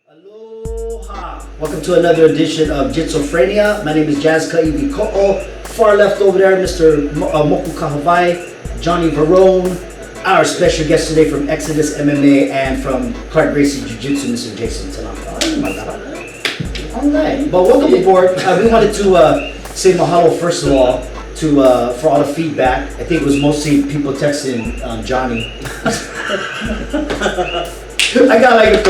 Aloha! Welcome to another edition of jitzOphrenia. My name is kaiwiko'o. Far left over there, Mr. Moku Kahawai Jonny Varron. Our special guest today from Exodus MMA and from Gracie JJ, Mr. Jason Tanaka. Oh my God. All right. But welcome aboard. We wanted to say mahalo first of all to for all the feedback. I think it was mostly people texting Johnny. I got like a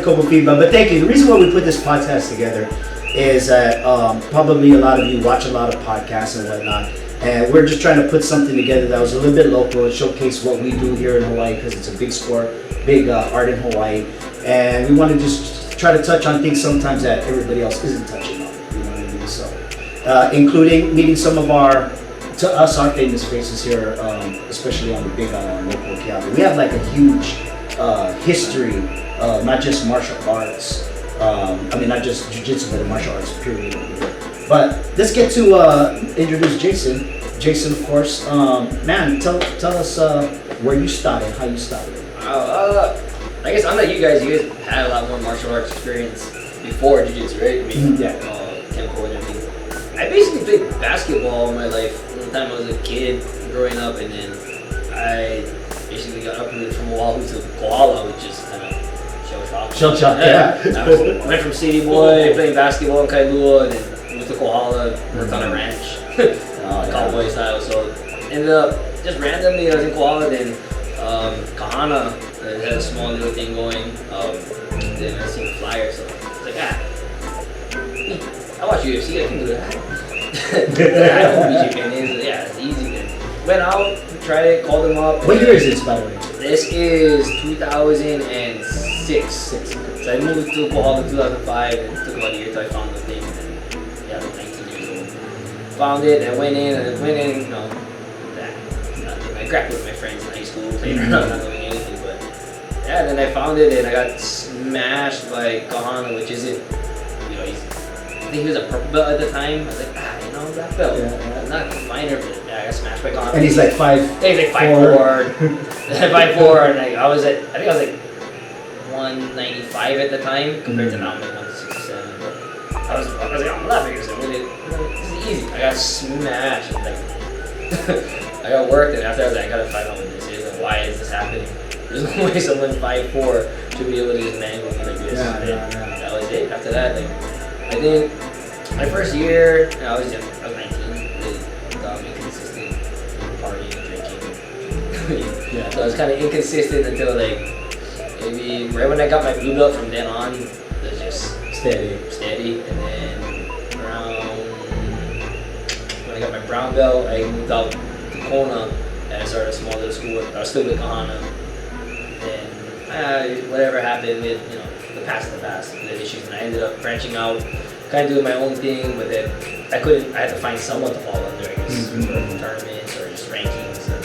couple feedback, but thank you. The reason why we put this podcast together is that probably a lot of you watch a lot of podcasts and whatnot, and we're just trying to put something together that was a little bit local and showcase what we do here in Hawaii, because it's a big sport, big art in Hawaii, and we want to just try to touch on things sometimes that everybody else isn't touching on. You know what I mean? So, including meeting some of our famous faces here, especially on the big local calendar. We have like a huge history, not just martial arts, not just jiu-jitsu, but the martial arts period. But let's get to introduce Jason. Jason, of course, man, tell us where you started, how you started. I guess unlike you guys had a lot more martial arts experience before jiu-jitsu, right? I mean, chemical and everything. I basically played basketball in my life from the time I was a kid growing up, and then I basically got uprooted from Oahu to Kohala, which is kind of Shell shock, yeah. I went from city boy playing basketball in Kailua, and then moved to Kohala, worked on a ranch, cowboy style. So ended up just randomly, I was in Kohala, then Kahana had a small little thing going. Then I seen the flyer, so I was like, I watch UFC, I can do that. I don't know BJJ is, it's easy. Then went out, tried it, called them up. What year is this, by the way? This is 2006. So I moved to Kohala in 2005, and it took about a year till I found the thing. And I was 19 years old. Found it, and went in, you know, nothing. I grappled with my friends in high school, playing around, not doing anything, but yeah, then I found it, and I got smashed by Kahana, which isn't, you know, I think he was a purple belt at the time. I was like, black belt. I'm not a finer, but I got smashed by Kahana. And he's like 5'4". He's like 5'4", 5'4", and I was like 195 at the time compared to now I'm like 167. But I was like, I'm not bigger, so this is easy. I got smashed, and like I got worked, and after I was like, I gotta find out what this is, like, why is this happening? There's no way someone 5'4" should be able to just mangle me like this. That was it. After that, like, I think my first year, I was 19. Really inconsistent, partying, drinking. So I was kind of inconsistent until like maybe right when I got my blue belt. From then on, it was just steady. And then around when I got my brown belt, I moved out to Kona and I started a small little school. I was still with Kahana. Then whatever happened with the past, the issues, and I ended up branching out, kind of doing my own thing. But then I had to find someone to fall under, I guess, for tournaments or just rankings. And,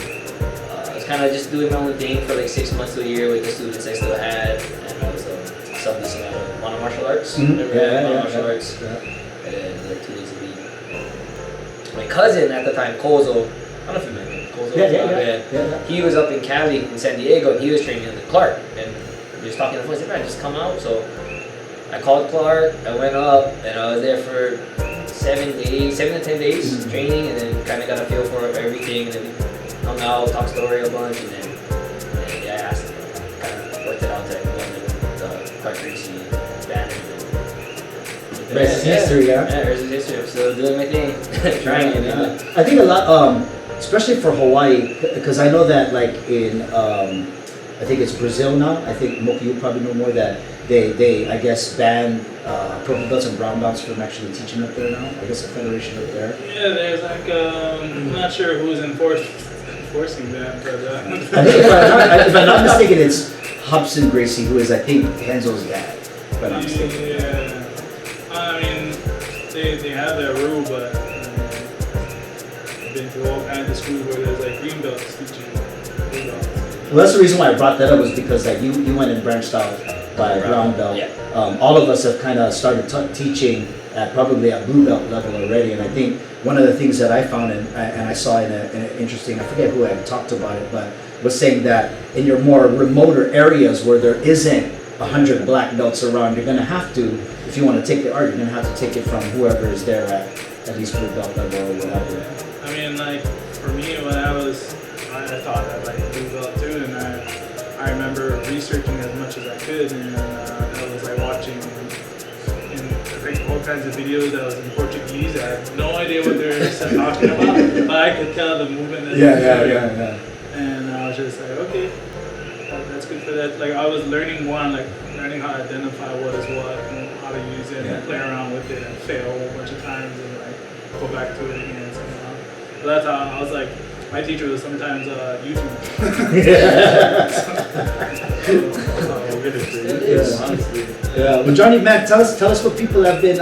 I was kind of just doing my own thing for like 6 months to a year with the students I still had, and I was sub-leasing out of Mono Martial Arts. Martial Arts. Yeah. And like 2 days a week. My cousin at the time, Kozo, I don't know if you met him. Kozo, he was up in Cali, in San Diego, and he was training under Clark. And he was talking to the voice, like, man, just come out. So I called Clark, I went up, and I was there for 7 to 10 days training, and then kind of got a feel for everything, and then we hung out, talked story a bunch, and then I asked him, kind of worked it out to everyone, and Clark Gracie band. Rest is history, Yeah, rest is history. I'm still doing my thing, trying it. I think a lot, especially for Hawaii, because I know that like in, I think it's Brazil now, I think Moku, you probably know more, that they I guess ban purple belts and brown belts from actually teaching up there now. I guess a federation up there. Yeah, there's like I'm not sure who's enforcing that, but I think if I'm not mistaken, it's Hobson Gracie, who is I think Henzo's dad. If I'm not mistaken. Yeah, I mean they have their rule, but I've been to all kinds of schools where there's like green belts teaching blue belts. Well, that's the reason why I brought that up, was because like you went and branched out by brown belt. Yeah. All of us have kind of started teaching at probably at blue belt level already, and I think one of the things that I found and I saw in an interesting, I forget who had talked about it, but was saying that in your more remoter areas where there isn't 100 black belts around, you're gonna have to, if you want to take the art, you're gonna have to take it from whoever is there at least blue belt level or whatever. I mean, like for me, when I thought I like blue belt too, and I remember researching as much as I could, and I was like watching like all kinds of videos that was in Portuguese. I had no idea what they were talking about, but I could tell the movement. Yeah. And I was just like, okay, that's good for that. Like I was learning learning how to identify what is what and how to use it and play around with it and fail a whole bunch of times and like go back to it again somehow. But that's how I was like, my teacher was sometimes YouTube. Yeah. Well, Johnny, man, tell us what people have been.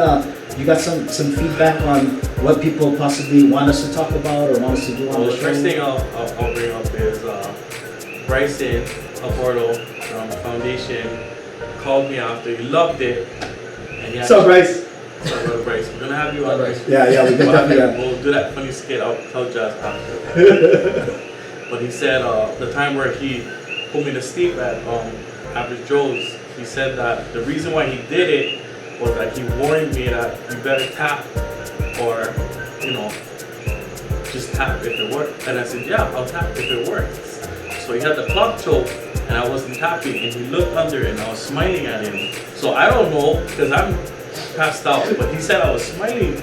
You got some feedback on what people possibly want us to talk about or want us to do on the show? The first thing I'll bring up is Bryson Aporto from Foundation called me after. He loved it. And What's up, Bryce? What's up, brother Bryce? We're gonna have you on, Bryce. Yeah, we can definitely. We'll do that funny skit. I'll tell Jazz after. But he said the time where he put me to sleep at Average Joe's, he said that the reason why he did it was that he warned me that you better tap or, just tap if it works. And I said, yeah, I'll tap if it works. So he had the clock choke and I wasn't tapping and he looked under and I was smiling at him. So I don't know because I'm passed out, but he said I was smiling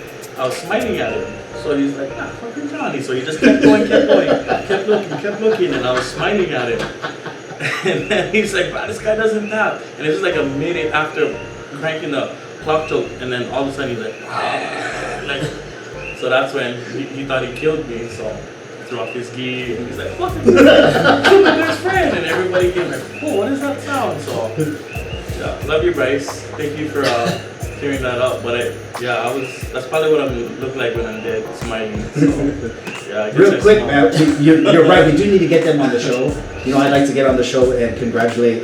at him. So he's like, nah, fucking Johnny. So he just kept going, kept looking, and I was smiling at him. And then he's like, bro, this guy doesn't tap. And it was like a minute after cranking the clock choke, and then all of a sudden he's like, so that's when he thought he killed me. So he threw off his gi, and he's like, fuck it, you're my best friend. And everybody came like, oh, what is that sound? So yeah, love you, Bryce. Thank you for clearing that up. But that's probably what I'm look like when I'm dead, smiling. So, yeah, I guess Real quick, man, you're right. We do need to get them on the show. I'd like to get on the show and congratulate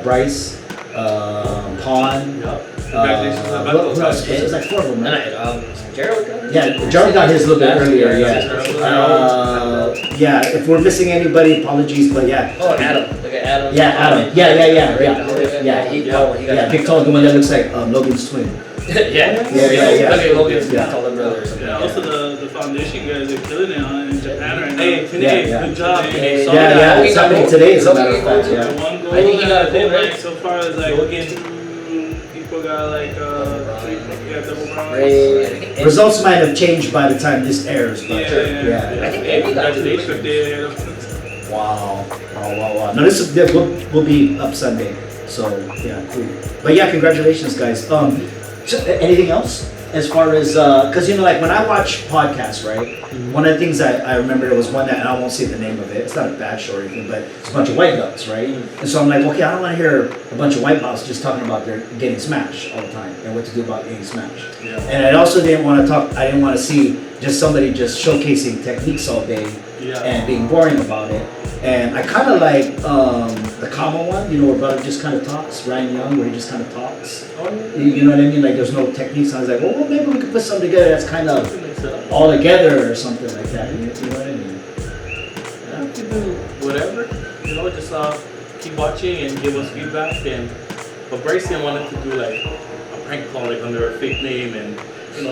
Bryce, Pawn. Yep. Congratulations on who else? There's like 4 of them, right? Gerald got his? Yeah, Gerald got his a little bit earlier. Yeah. If we're missing anybody, apologies, but yeah. Oh, Adam. Look at Adam. Yeah, Adam. Yeah. He got Big tall, the one that looks like Logan's twin. Yeah. Look at Logan's taller brother or something. Yeah, also the foundation guys are killing it in Japan right now. Hey, today, good job. Yeah, it's happening today as a matter of fact, The one goal I think he got a that goal, they right? like so far is like 2 people got like double bronze. Results might have changed by the time this airs, but I think he got Congratulations. Wow. No, this will be up Sunday, so yeah, cool. But yeah, congratulations, guys. So, anything else as far as because like when I watch podcasts, right? One of the things I remember there was one that, and I won't say the name of it. It's not a bad show or anything, but it's a bunch of white belts, right? And so I'm like, okay, I don't want to hear a bunch of white belts just talking about their getting smashed all the time and what to do about getting smashed. Yeah. And I also didn't want to see just somebody just showcasing techniques all day and being boring about it. And I kind of like the common one, where brother just kind of talks, Ryan Young, where he just kind of talks. Oh, yeah. You know what I mean? Like there's no techniques. I was like, well, maybe we could put something together that's kind of all together or something like that. You know what I mean? Yeah, we can do whatever. Just keep watching and give us feedback. But Bryson wanted to do like a prank call like under a fake name and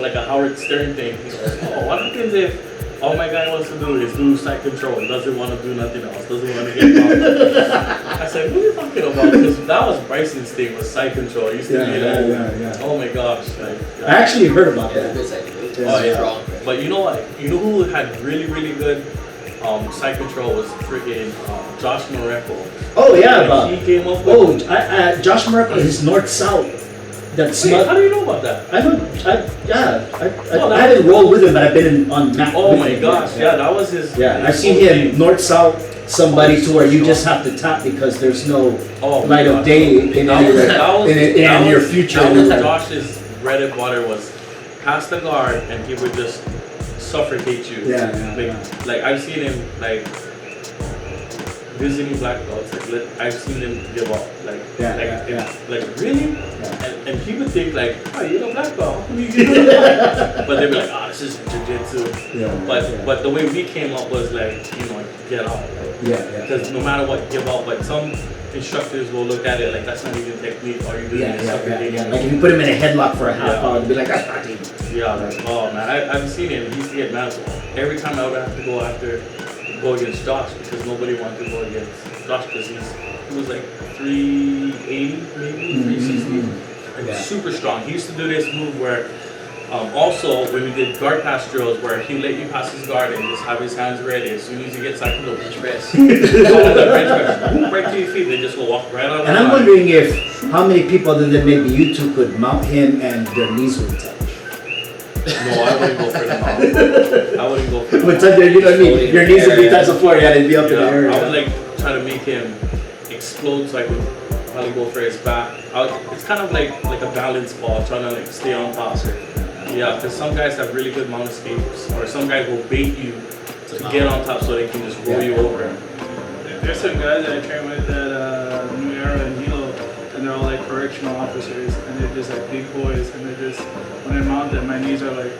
like a Howard Stern thing. He goes, oh, what happens if all my guy wants to do is do side control and doesn't want to do nothing else, doesn't want to get caught? I said, what are you talking about? Because that was Bryson's thing, was side control. He used to be like, oh my gosh. Like, I actually heard about that. Oh yeah. But you know what? You know who had really, really good side control was freaking Josh Morocco. Oh yeah, He came up with. Josh Morocco is north-south. That's Wait, how do you know about that? I haven't rolled with him, but I've been on map. Oh my gosh, yeah, that was his. Yeah, I've seen him north-south somebody to where you just have to tap because there's no light of day in your future. That was Josh's bread and butter, was pass the guard and he would just suffocate you. Like I've seen him like visiting black belts. I've seen him give up. Like really? And he would think like, oh, you're a black belt. How come you give up? But they'd be like, oh, this is jiu-jitsu. But the way we came up was like, get out. Because no matter what, give out. But some instructors will look at it like that's not even technique. All you're doing is suffocating. Like if you put him in a headlock for a half hour, they'd be like, that's not even. Yeah, like, oh man, I've seen it. He used to get mad. Every time I would have to go against Josh because nobody wanted to go against Josh because he was like 380 maybe 360, like super strong. He used to do this move where. Also, when we did guard pass drills, where he let you pass his guard and just have his hands ready as soon as he gets like the bench press, right to your feet, they just will walk right on. And I'm wondering if how many people other than maybe you two could mount him and their knees would touch. No, I wouldn't go for the mount. I wouldn't go for the But you know what I mean? Your knees would be touch the floor. Yeah, they'd be up in the air. I would like try to make him explode, so I could probably go for his back. It's kind of like a balance ball, trying to like stay on top. Yeah, because some guys have really good mount escapes, or some guys will bait you to get on top so they can just roll you over. There's some guys that I train with at New Era and Hilo, and they're all like correctional officers, and they're just like big boys, and they're just, when I mount them, my knees are like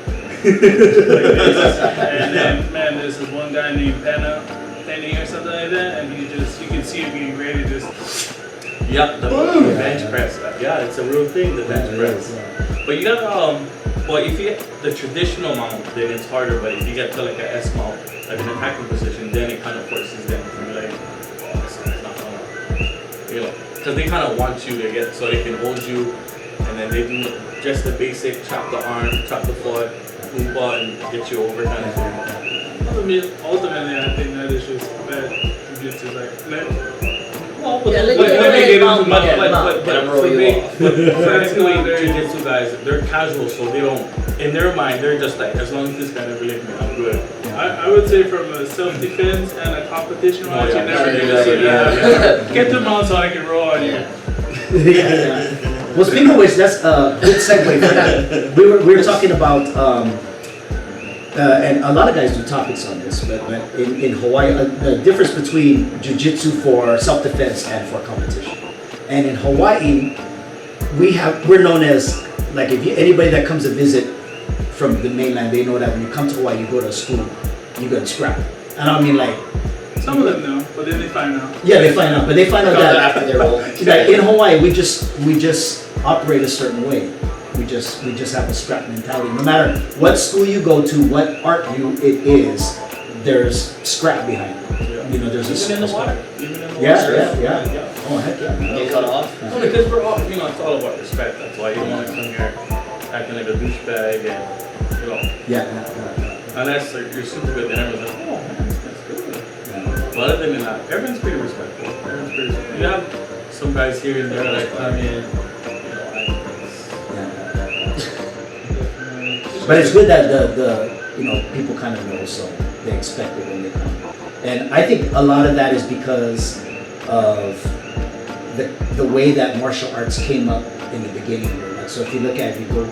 this. And then, man, there's this one guy named Penny or something like that, and you can see him getting ready to just... Yeah, the bench press. Yeah, it's a real thing, the bench press. But you gotta, well, if you get the traditional mount, then it's harder. But if you get to like an S mount, like an attacking position, then it kind of forces them to be like, oh, this guy's not gonna, you know, because they kind of want you to get so they can hold you, and then they do just the basic chop the arm, chop the foot, move on, and get you over kind of thing. Ultimately, I think that is just bad jiu-jitsu. Like, well, Yeah, but for doing jiu-jitsu guys, they're casual, so they don't. In their mind, they're just like, as long as this guy doesn't hit me, I'm good. I would say from a self-defense and a competition match, you never yeah, do this. yeah. Get the mount so I can roll on you. Well, speaking of which, that's a good segue for that. We were talking about, and a lot of guys do topics on this, but in Hawaii, the difference between jiu-jitsu for self-defense and for competition. And in Hawaii, we're known as, like, anybody that comes to visit from the mainland, they know that when you come to Hawaii, you go to a school, you go to scrap. And I mean, like, some of them know, but then they find out. Yeah, they find out, but they find out that after their role. Like in Hawaii, we just operate a certain way. We just have a scrap mentality. No matter what school you go to, what art it is, there's scrap behind it. Yeah. You know, there's even in the water. Yeah. Oh heck yeah. Get cut off. No, because we're all, you know, it's all about respect. That's why you don't want to come here acting like a douchebag and, you know. Yeah. Unless you're super good, then everyone's like, oh man, that's good. But other than that, everyone's pretty respectful. You have some guys here and there that come in, But it's good that the people kind of know, so they expect it when they come. And I think a lot of that is because of the way that martial arts came up in the beginning. Like, so if you look at, if you go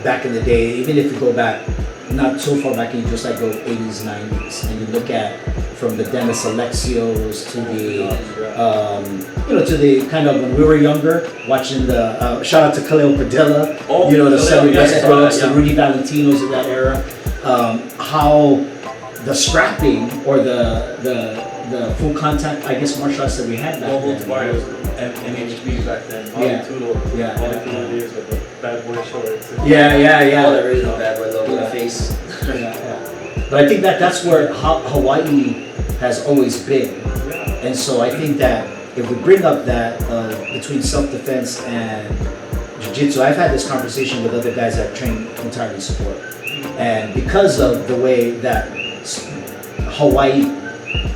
back in the day, even if you go back not so far back, you just like go 80s, 90s, and you look at from the Dennis Alexios to the to the kind of when we were younger, watching the shout out to Khalil Padilla, the Sonny Westbrooks, the Rudy Valentinos of that era, how the scrapping or the full contact, I guess, martial arts that we had back then. And NHB back then. All the Tudo days with the bad boy shorts. Yeah. Oh, there is no bad boy logo on the face. But I think that's where Hawaii has always been. And so I think that if we bring up that between self-defense and jiu-jitsu, I've had this conversation with other guys that train entirely sport. And because of the way that Hawaii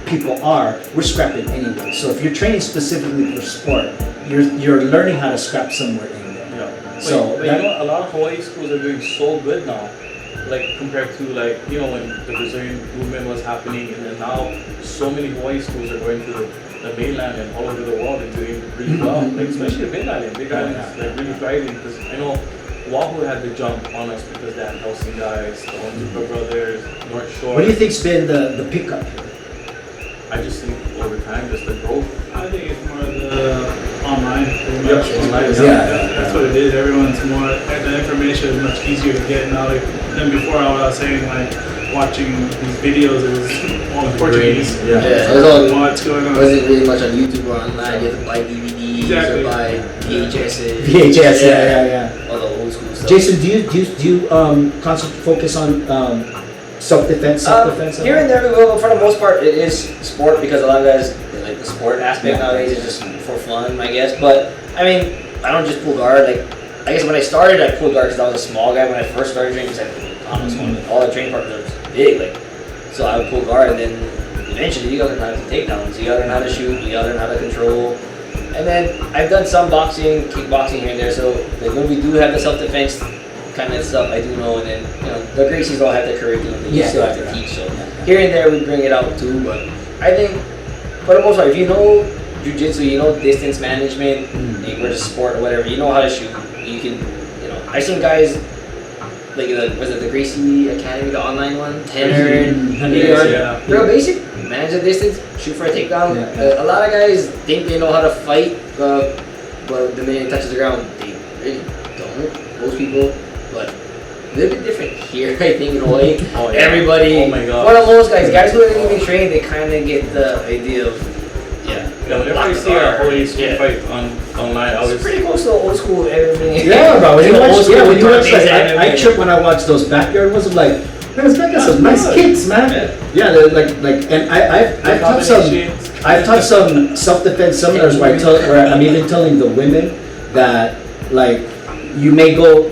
people are, we're scrapping anyway. So if you're training specifically for sport, you're learning how to scrap somewhere in there. Yeah. So but a lot of Hawaii schools are doing so good now. Like compared to when the Brazilian movement was happening, and then now so many Hawaii schools are going to the mainland and all over the world and doing really well. Like especially the Big Island is like really thriving because I know Oahu had to jump on us because they had Nelson guys, the Onzuka brothers, North Shore. What do you think's been the pickup here? I just think over time, just the growth. I think it's more the online. That's what it is. Everyone's more, the information is much easier to get now. Like, than before, I was saying, like, watching these videos. It was all in Portuguese. Yeah, it was all. What's going on? Wasn't really much on YouTube or online. You had to buy DVDs or buy VHSs. VHS, yeah. All the old school stuff. Jason, do you constantly focus on self-defense? Here and there, well, for the most part, it is sport because a lot of guys they like the sport aspect nowadays. It's just for fun, I guess. But I mean, I don't just pull guard. Like, I guess when I started, I pulled guard because I was a small guy when I first started training. Because all the training partners were big, like, so I would pull guard, and then eventually you gotta learn how to take downs. You gotta learn how to shoot. You gotta learn how to control. And then I've done some boxing, kickboxing here and there. So like, when we do have the self-defense kind of stuff, I do know. And then the Gracies all have the curriculum that you still have to teach. So here and there we bring it out too. But I think for the most part, if you know jiu-jitsu, you know distance management, or just sport or whatever, you know how to shoot. You can, I've seen guys like the Gracie Academy, the online one, 10 real basic, manage the distance, shoot for a takedown. A lot of guys think they know how to fight, but the minute it touches the ground, they really don't. Most people, but a little bit different here, I think, in Hawaii. Everybody, one of most guys who haven't even trained, they kind of get the idea of, whenever I see our Hawaii school fight online, I was pretty close to old school everything. Yeah, bro. When you watch, like, I trip when I watch those backyard ones. I'm like, man, this guy got some nice kicks, man. Yeah, they're like, and I've taught some self-defense seminars where I'm even telling the women that, like, you may you'll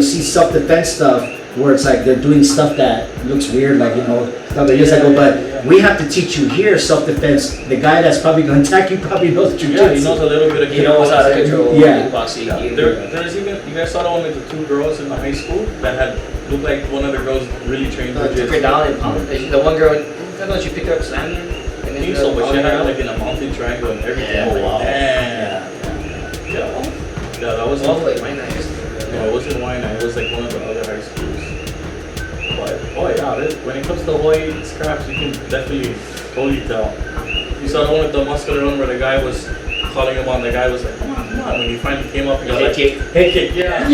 see self-defense stuff where it's like they're doing stuff that looks weird, like, stuff that but we have to teach you here self-defense. The guy that's probably going to attack you probably knows jiu-jitsu. Yeah, he knows a little bit of he knows how to control kickboxing. There's even, you guys saw the one with the 2 girls in the high school that had looked like one of the girls really trained jiu-jitsu. Took her down and the one girl, I don't know, she picked her up slamming. I think so, but she had like in a mountain triangle and everything. Yeah, wow. Yeah, that was also like my night. No, it wasn't Waianae, it was like one of the other high schools. But when it comes to Hawaii scraps, you can definitely totally tell. You saw the one with the muscular one where the guy was calling him on, the guy was like, come on. When he finally came up, he was like, head kick, yeah.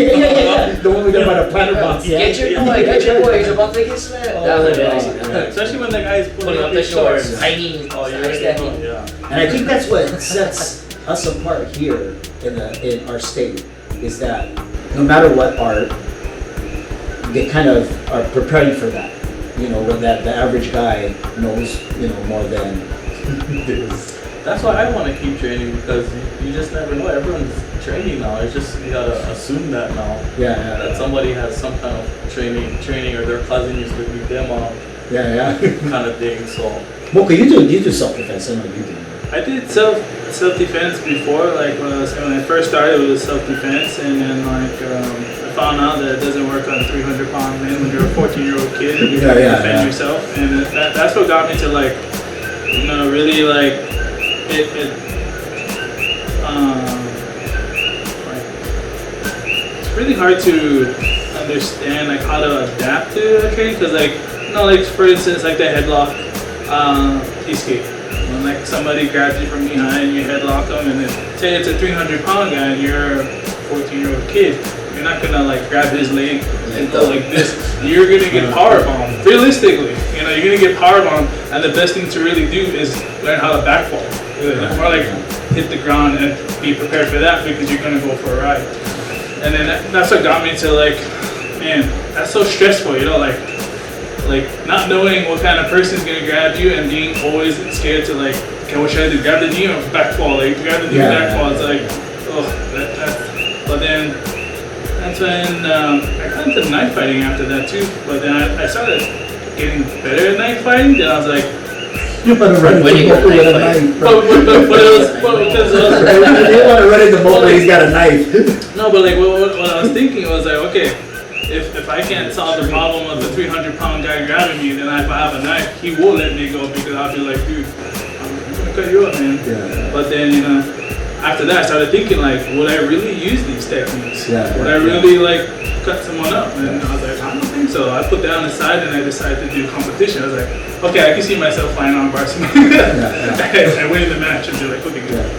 The one we got by the platter box. Get your boy, he's about to get slammed. That was amazing. Especially when the guy's pulling up the shorts. Tiny. And I think that's what sets us apart here in our state, is that no matter what art, they kind of are preparing for that. When the average guy knows, more than this. That's why I want to keep training, because you just never know. Everyone's training now. It's just, you gotta assume that now. That somebody has some kind of training, or their cousin used to beat them up. Kind of thing. So. Moku, you do self-defense. I know you do. I did self-defense before. Like when I first started, it was self-defense, and then I found out that it doesn't work on 300-pound men when you're a 14-year-old kid and you can defend yourself. And that's what got me to really it's really hard to understand how to adapt to training, because for instance, like the headlock escape. When somebody grabs you from behind, you headlock them, and then say it's a 300-pound guy and you're a 14-year-old kid, you're not gonna grab his leg and go like this. You're gonna get powerbombed. Realistically, you're gonna get powerbombed, and the best thing to really do is learn how to backfall, or hit the ground and be prepared for that, because you're gonna go for a ride. And then that's what got me to man, that's so stressful, not knowing what kind of person is gonna grab you and being always scared to okay, what should I do? Grab the knee or backfall? Grab the knee or backfall. It's but then that's when I got into knife fighting after that too. But then I started getting better at knife fighting. Then I was like, you want to run into Moku with a knife. But because you want to run into Moku, he's got a knife. No, but what I was thinking was okay. If I can't solve the problem of the 300-pound guy grabbing me, then if I have a knife, he will let me go, because I'll be like, dude, I'm gonna cut you up, man. But then, after that, I started thinking, would I really use these techniques? Would I really cut someone up? And I was like, I don't think so. I put that on the side, and I decided to do competition. I was like, okay, I can see myself flying on bars. I win the match and be like, okay, good.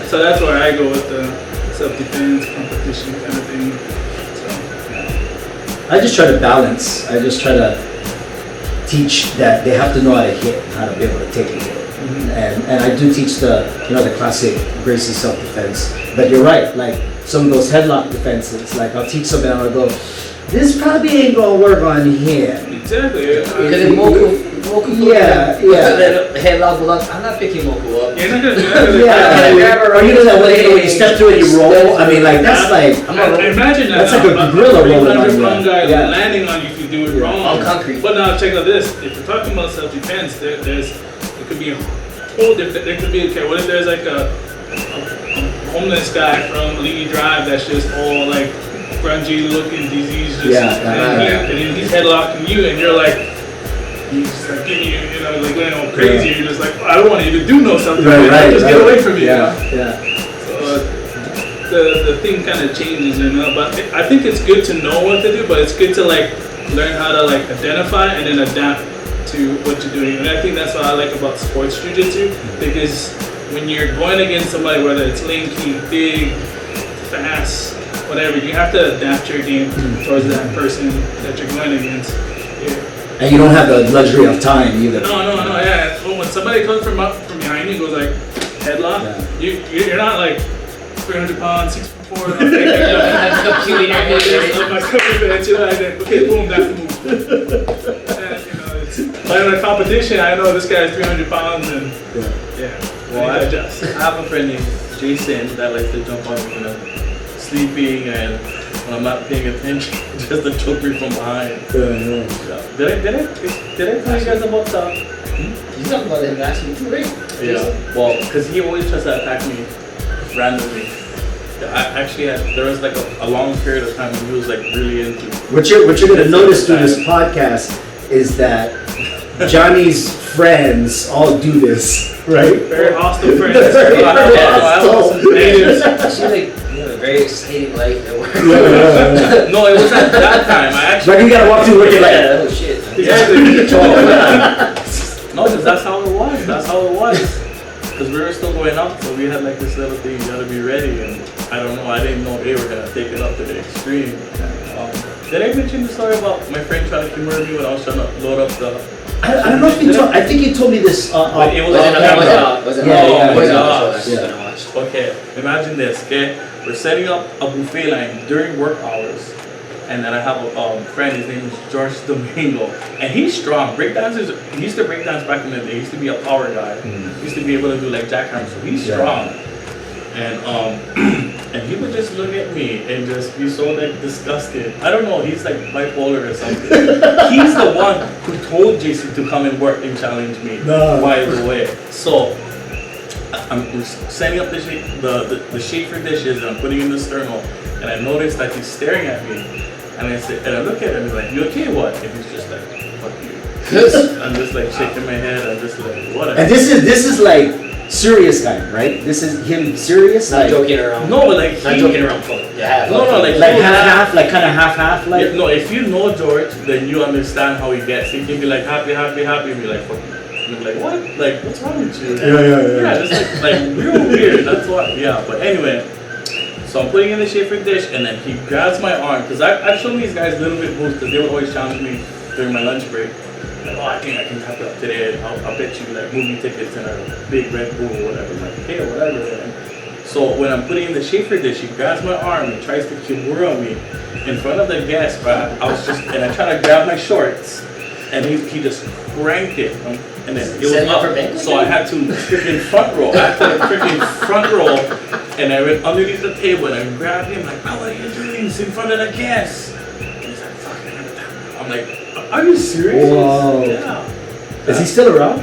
So that's where I go with the self-defense competition kind of thing. I just try to balance. I just try to teach that they have to know how to hit, how to be able to take a hit. And I do teach the classic Gracie self-defense. But you're right, like some of those headlock defenses, like I'll teach something and I'll go, this probably ain't gonna work on here. Exactly. Because if Moku Yeah. headlock belongs, I'm not picking Moku up. You're not gonna Or you know that when you step through and you roll, I mean like that's like, imagine that. that's like a gorilla rolling on you. 300-pound guy Yeah. landing on you if you do it wrong. On concrete. But now check out this. If you're talking about self-defense, there could be a whole different. There could be what if there's like a homeless guy from Lee Drive that's just all like grungy looking, diseased, and then he's headlocking you, and you're like. He's just like giving you, like going all crazy. You're just like, I don't want you to do no something. Just get away from me. Yeah. So the thing kind of changes, But I think it's good to know what to do, but it's good to like learn how to like identify and then adapt to what you're doing. And I think that's what I like about sports jiu-jitsu, because when you're going against somebody, whether it's lanky, big, fast, whatever, you have to adapt your game towards that person that you're going against. And you don't have the luxury of time either. No, yeah. So when somebody comes from behind you and goes like headlock, you're not like 300 pounds, 6'4". Okay, boom, that's the move. And, in a competition, I know this guy's 300 pounds and Well, I have a friend named Jason that likes to jump on me sleeping and when I'm not paying attention, just to choke me from behind. Did I tell you guys about that? You talking about him last week too, right? Yeah. Well, because he always tries to attack me randomly. There was like a long period of time when he was like really into. What you're gonna notice through this podcast is that Johnny's friends all do this, right? very hostile friends. Very hostile. She's like, a very exciting life at work. No, it was at that time. Like you gotta walk through working like, oh shit. No, because that's how it was. Because we were still going up, so we had like this little thing, you gotta be ready. And I don't know, I didn't know they were gonna take it up to the extreme. Did I mention the story about my friend trying to kimura me when I was trying to load up the... I don't know if you told, I think you told me this it was Okay, imagine this, okay? We're setting up a buffet line during work hours. And then I have a friend, his name is George Domingo. And he's strong. Breakdancers, he used to breakdance back in the day. He used to be a power guy. He used to be able to do like jackhammers. So he's strong. And and he would just look at me and just be so like disgusted. I don't know, he's like bipolar or something. He's the one who told Jason to come and work and challenge me, by the way. So I'm setting up the shaker dishes and I'm putting in the sterno, and I noticed that he's staring at me. And I look at him and I'm like, you okay, what? And he's just like, fuck you. I'm just like shaking my head, I'm just like, whatever. And this is like serious guy, right? This is him serious? Not joking around. No, like not joking around. Yeah. Like half, like kind of half, like. Yeah, no, if you know George, then you understand how he gets. He can be like happy, and be like, fuck you. And like, what? Like, what's wrong with you? Yeah, just like real weird. That's what. Yeah, but anyway. So I'm putting in the shaker dish, and then he grabs my arm, because I've shown these guys a little bit moves, because they would always challenge me during my lunch break. Like, I think I can tap it up today, and I'll bet you like movie tickets and a big Red Bull or whatever. I'm like, okay, whatever. And so when I'm putting in the shaker dish, he grabs my arm and tries to kimura me in front of the guests. But I try to grab my shorts, and he just cranked it, and then it was up. So I had to freaking front roll. And I went underneath the table and I grabbed him like, what are you doing? It's in front of the guests. And he's like, fuck it. I'm like, are you serious? Whoa. Yeah. Is he still around?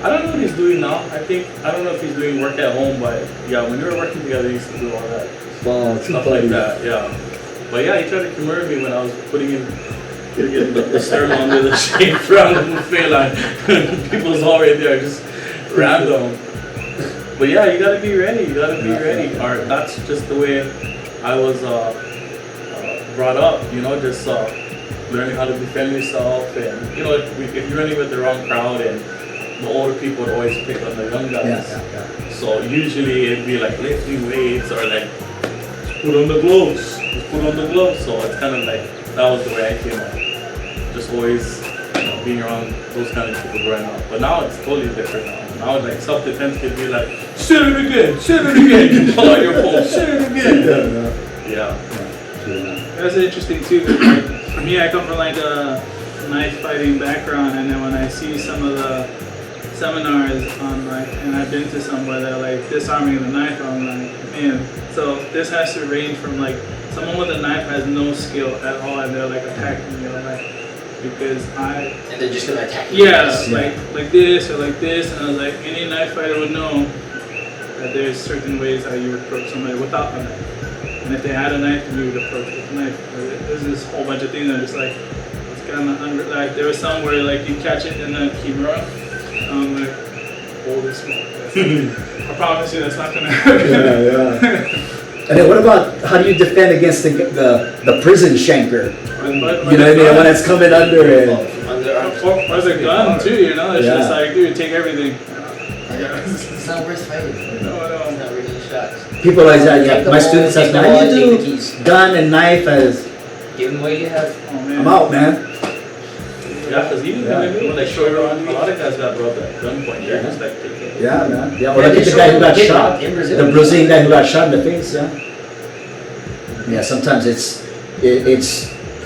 I don't know what he's doing now. I don't know if he's doing work at home, but yeah, when we were working together, he used to do all that. Wow, stuff like that, yeah. But yeah, he tried to kimura me when I was putting in the sternum under the shade from the buffet line. People's already there, just random. But yeah, you gotta be ready. Or that's just the way I was brought up. Just learning how to defend yourself, and if you're running with the wrong crowd, and the older people would always pick on the young guys. So usually it'd be like lifting weights or like put on the gloves. So it's kind of like that was the way I came up. Just always being around those kind of people growing up. But now it's totally different now. Now like self-defense can be like, say it again, you pull out your phone, say it again. Yeah. That's interesting too. Like, for me, I come from like a knife fighting background, and then when I see some of the seminars on like, and I've been to some where they're like disarming the knife, I'm like, man. So this has to range from like someone with a knife has no skill at all, and they're like attacking you, like because and they're just gonna attack you. Yeah, like this or like this, and I was like, any knife fighter would know that there's certain ways how you approach somebody without a knife. And if they had a knife, you would approach with a knife. There's this whole bunch of things that are just like, it's kind of like there was some where like you catch it in the camera. I'm like, holy smoke. I promise you that's not gonna happen. And then what about, how do you defend against the prison shanker? You know what I mean? When it's coming under it. Or the gun too, you know? It's just like, dude, take everything. It's not worth fighting. No. It's not really shots. People like that, yeah. My students ask me, how do you do gun and knife as... Give them what you have. Oh, man. I'm out, man. Yeah, because even when they show you around, a lot of guys got brought at gunpoint. They're just like taking it. Yeah, man. Yeah, well, look at the guy who got shot. The Brazilian guy who got shot in the face, yeah. Yeah, sometimes it's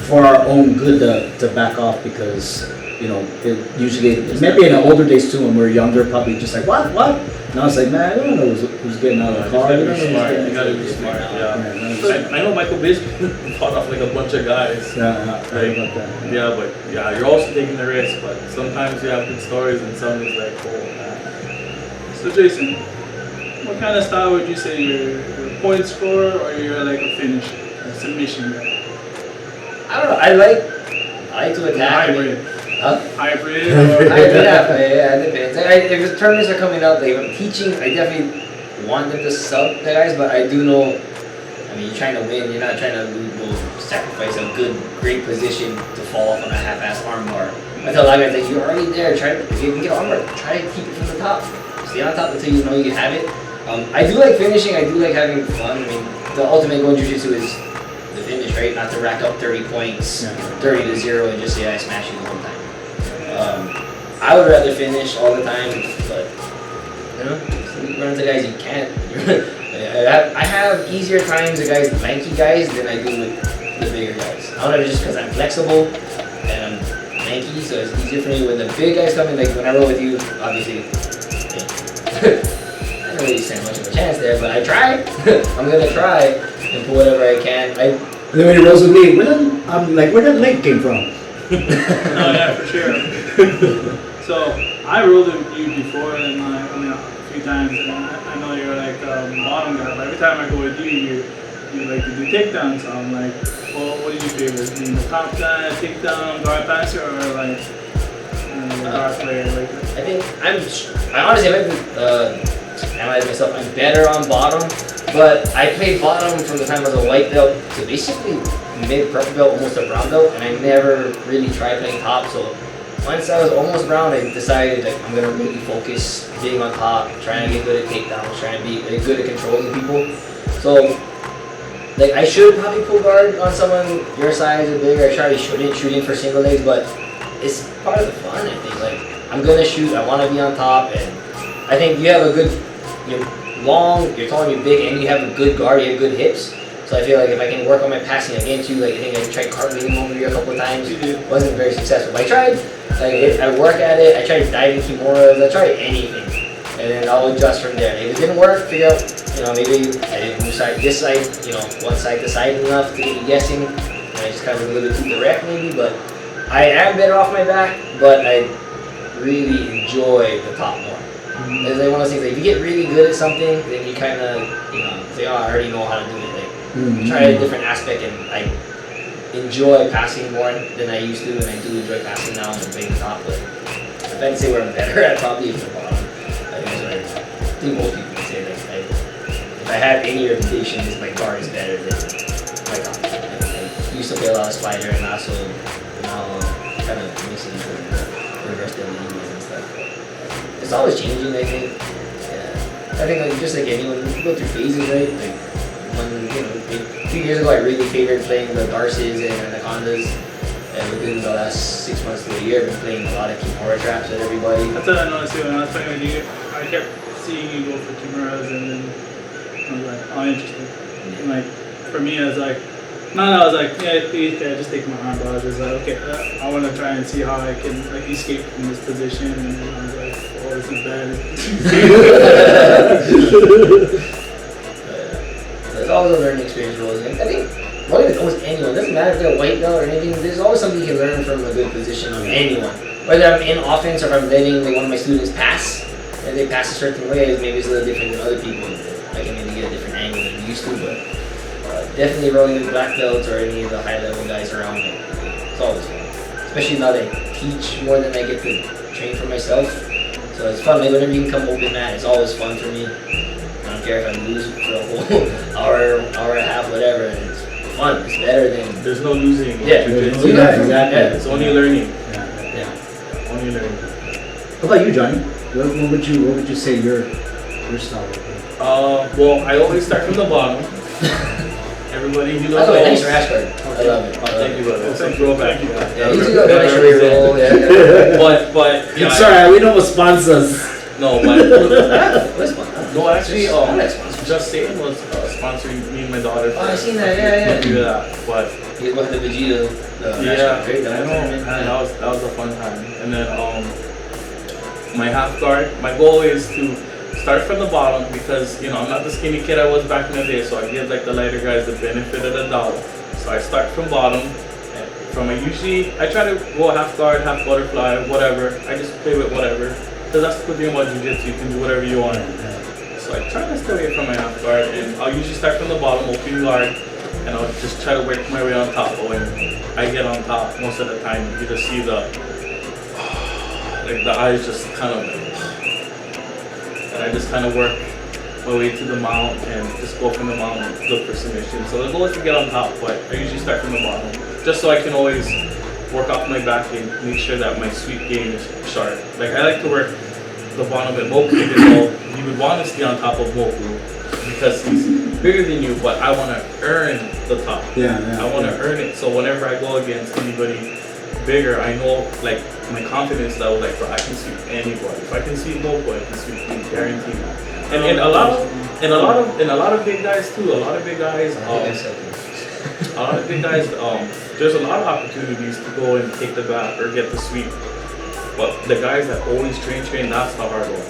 for our own good to back off because, you know, it usually, maybe in the older days too when we were younger, probably just like, what? Now it's like, man, I don't know who's getting out of the car. You gotta be smart, yeah. I know Michael Bisping fought off like a bunch of guys. Yeah, you're also taking the risk, but sometimes you have good stories and some is like, oh, man. So Jason, what kind of style would you say you're a point scorer or you're like a finisher, a submission guy? I don't know. I like to attack. Hybrid. Hybrid. Yeah, it depends. If the tournaments are coming up, like if I'm teaching, I definitely want them to sub the guys, but I do know, I mean, you're trying to win, you're not trying to sacrifice a great position to fall off on a half-ass armbar. I tell a lot of guys, like, you're already there, if you can get an armbar, try to keep it from the top. Stay on top until you know you can have it. I do like finishing, I do like having fun. I mean, the ultimate goal in jiu-jitsu is the finish, right? Not to rack up 30 points, 30-0, and just say I smash you the whole time. I would rather finish all the time, but you know, run into guys you can't. I have easier times against lanky guys than I do with the bigger guys. I don't know if it's just because I'm flexible and I'm lanky, so it's easier for me when the big guys come in. Like when I roll with you, obviously, I don't really stand much of a chance there, but I try. I'm gonna try and pull whatever I can. And then when he rolls with me, where that leg came from? Oh yeah, for sure. So I rolled with you before, and a few times, and I know you're like bottom guy, but every time I go with you like to do takedowns. So I'm like, well, what do you favor? Being the top guy, takedown, guard passer, or like guard player? Like I honestly, if I could analyze myself, I'm better on bottom, but I played bottom from the time I was a white belt to basically mid-purple belt, almost a brown belt, and I never really tried playing top. So once I was almost brown, I decided like I'm gonna really focus being on top, trying to get good at takedowns, trying to be good at controlling people. So like I should probably pull guard on someone your size or bigger. I probably shouldn't shoot in for single legs, but it's part of the fun. I think like I'm gonna shoot. I want to be on top, and I think you have a good, you're long, you're tall, and you're big, and you have a good guard. You have good hips. So I feel like if I can work on my passing against you, like I think I tried cartwheeling over you a couple of times, wasn't very successful. But I tried, like if I work at it, I tried diving kimuras, I tried anything, and then I'll adjust from there. If it didn't work, figure out, maybe I didn't move this side, one side to side enough to get you guessing, and I just kind of a little bit too direct maybe. But I am better off my back, but I really enjoy the top more. It's like one of those things, like if you get really good at something, then you kind of, say, oh, I already know how to do it. Try a different aspect, and I enjoy passing more than I used to, and I do enjoy passing now and playing top. But if I had to say where I'm better at, probably is the bottom. I think most people would say that. If I have any reputation, is my guard is better than my top. I used to play a lot of spider, and also now kind of mixing with reverse WEs and stuff. It's always changing, I think. Yeah. I think just like anyone, you go through phases, right? Like, a few years ago, I really favored playing the Darces and Anacondas. And within the last 6 months to a year, I've been playing a lot of Kimura traps with everybody. That's what I noticed too. When I was talking with you, I kept seeing you go for Kimuras, and then I was like, oh, interesting. And like, for me, I was like, I was like, yeah, please, can I just take my arm? But I was just like, okay, I want to try and see how I can like escape from this position. And then I was like, oh, this is bad. There's always a learning experience for us. I think almost anyone, it doesn't matter if they're a white belt or anything, there's always something you can learn from a good position of anyone. Whether I'm in offense or if I'm letting one of my students pass, and they pass a certain way, maybe it's a little different than other people. I can maybe get a different angle than I'm used to, but definitely rolling with black belts or any of the high level guys around me. It's always fun. Especially now that I teach more than I get to train for myself. So it's fun, like whenever you can come open mat, it's always fun for me. I don't care if I lose for a whole hour and a half, whatever. It's fun. It's better than. There's no losing. Yeah, Jiu-jitsu. Exactly. Yeah. It's only learning. Yeah. Only learning. How about you, Johnny? What would you say your style would be? Well, I always start from the bottom. Everybody, you know. By the way, thanks for Ash Guard. I love it. Thank you, brother. It's a throwback. Yeah, you two go nice roll. Yeah. But yeah. Sorry, we don't sponsor us. No, but What's fun? no, actually, I like sponsors. Just Satan was sponsoring me and my daughter. Oh, I seen that. Yeah. Do that, but You went to the Vegeta. yeah, Great. I know, man. That was a fun time. And then my half guard. My goal is to start from the bottom because I'm not the skinny kid I was back in the day, so I give like the lighter guys the benefit of the doubt. So I start from bottom. I try to go half guard, half butterfly, whatever. I just play with whatever. Because that's the good thing about jiu-jitsu, you can do whatever you want. So I try to stay away from my half guard, and I'll usually start from the bottom, open guard, and I'll just try to work my way on top. But when I get on top, most of the time you just see the eyes just kind of, and I just kind of work my way to the mount and just go from the mount and look for submission. So the goal is to get on top, but I usually start from the bottom, just so I can always work off my back and make sure that my sweep game is sharp. Like I like to work the bottom at Moku because you would want to stay on top of Moku because he's bigger than you, but I want to earn the top. I want to earn it. So whenever I go against anybody bigger, I know like my confidence level, like bro, I can sweep anybody. If I can sweep Moku, I can sweep you, guaranteed. And a lot of big guys too. A lot of big guys. There's a lot of opportunities to go and take the back or get the sweep. But the guys that always train, that's the hard one.